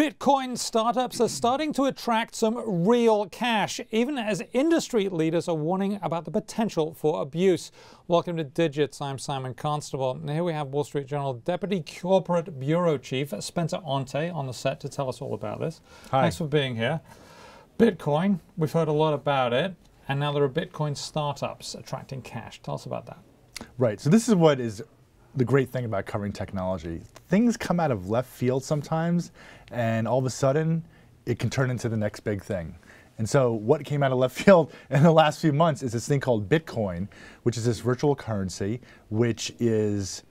Bitcoin startups are starting to attract some real cash, even as industry leaders are warning about the potential for abuse. Welcome to Digits. I'm Simon Constable. And here we have Wall Street Journal Deputy Corporate Bureau Chief Spencer Ante on the set to tell us all about this. Hi. Thanks for being here. Bitcoin, we've heard a lot about it, and now there are Bitcoin startups attracting cash. Tell us about that. Right. So this is what is the great thing about covering technology. Things come out of left field sometimes, and all of a sudden, it can turn into the next big thing. And so what came out of left field in the last few months is this thing called Bitcoin, which is this virtual currency, which is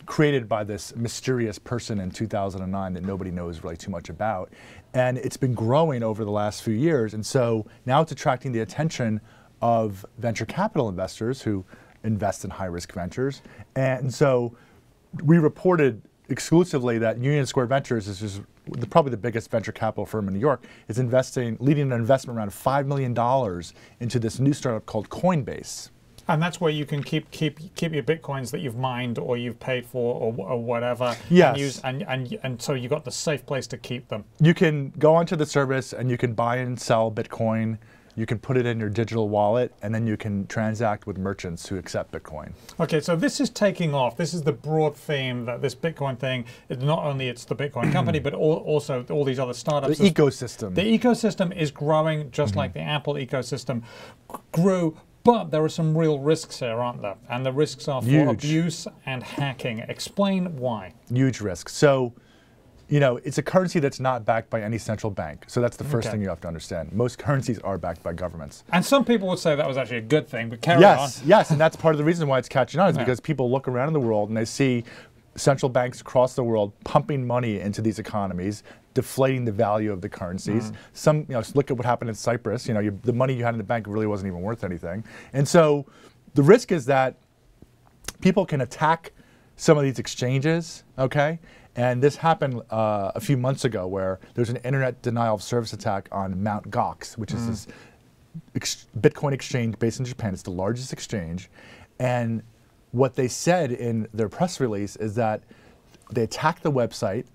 created by this mysterious person in 2009 that nobody knows really too much about. And it's been growing over the last few years. And so now it's attracting the attention of venture capital investors who invest in high-risk ventures. And so we reported exclusively that Union Square Ventures is just probably the biggest venture capital firm in New York, is leading an investment around $5 million into this new startup called Coinbase. And that's where you can keep your Bitcoins that you've mined or you've paid for or whatever. Yes. And so you got the safe place to keep them. You can go onto the service and you can buy and sell Bitcoin. You can put it in your digital wallet, and then you can transact with merchants who accept Bitcoin. Okay, so this is taking off. This is the broad theme that this Bitcoin thing is not only it's the Bitcoin company, but also all these other startups. The ecosystem. The ecosystem is growing just like the Apple ecosystem grew. But there are some real risks here, aren't there? And the risks are for abuse and hacking. Explain why. Huge risks. So, you know, it's a currency that's not backed by any central bank. So that's the first thing you have to understand. Most currencies are backed by governments. And some people would say that was actually a good thing, but carry on. Yes, and that's part of the reason why it's catching on is because people look around in the world and they see central banks across the world pumping money into these economies, deflating the value of the currencies. Look at what happened in Cyprus. You know, the money you had in the bank really wasn't even worth anything. And so the risk is that people can attack some of these exchanges, okay? And this happened a few months ago where there's an internet denial of service attack on Mt. Gox, which is this Bitcoin exchange based in Japan. It's the largest exchange. And what they said in their press release is that they attack the website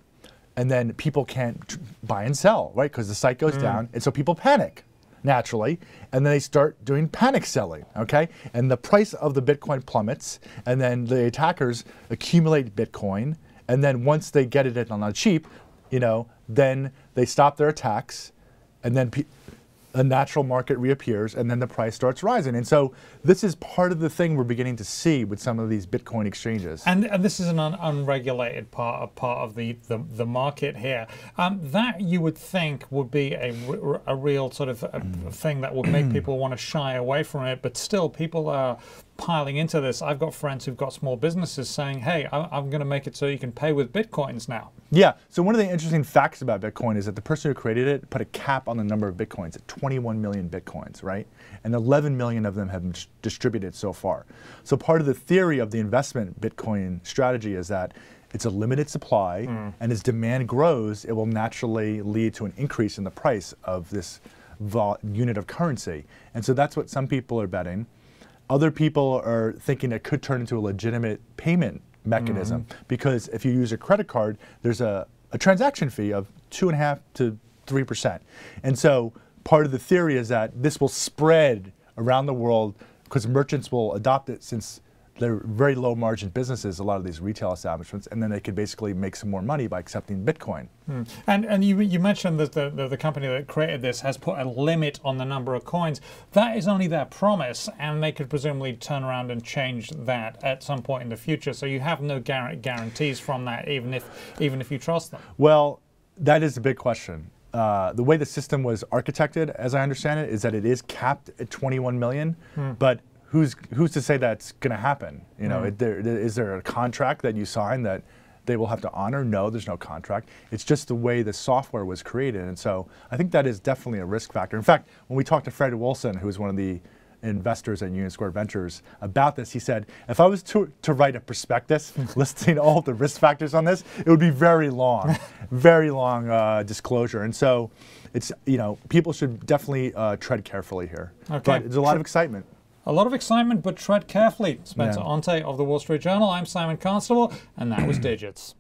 and then people can't buy and sell, right? Because the site goes down, and so people panic, naturally, and then they start doing panic selling, okay? And the price of the Bitcoin plummets, and then the attackers accumulate Bitcoin, and then once they get it on the cheap, you know, then they stop their attacks, and then a natural market reappears, and then the price starts rising. And so this is part of the thing we're beginning to see with some of these Bitcoin exchanges. And this is an unregulated part of the market here. That you would think would be a real sort of thing that would make people want to shy away from it, but still people are piling into this. I've got friends who've got small businesses saying, hey, I'm going to make it so you can pay with Bitcoins now. Yeah, so one of the interesting facts about Bitcoin is that the person who created it put a cap on the number of Bitcoins at 21 million Bitcoins, right? And 11 million of them have been distributed so far. So part of the theory of the investment Bitcoin strategy is that it's a limited supply, and as demand grows, it will naturally lead to an increase in the price of this unit of currency. And so that's what some people are betting. Other people are thinking it could turn into a legitimate payment mechanism because if you use a credit card, there's a transaction fee of 2.5% to 3%. And so part of the theory is that this will spread around the world because merchants will adopt it since they're very low margin businesses, a lot of these retail establishments, and then they could basically make some more money by accepting Bitcoin. And you mentioned that the company that created this has put a limit on the number of coins. That is only their promise, and they could presumably turn around and change that at some point in the future. So you have no guarantees from that, even if you trust them. Well, that is a big question. The way the system was architected, as I understand it, is that it is capped at 21 million, but who's to say that's going to happen? You know, is there a contract that you sign that they will have to honor? No, there's no contract. It's just the way the software was created. And so I think that is definitely a risk factor. In fact, when we talked to Fred Wilson, who is one of the investors at Union Square Ventures, about this, he said, if I was to write a prospectus listing all the risk factors on this, it would be very long, very long disclosure. And so it's, you know, people should definitely tread carefully here. But there's a lot of excitement. A lot of excitement, but tread carefully. Spencer Ante of the Wall Street Journal. I'm Simon Constable, and that was Digits.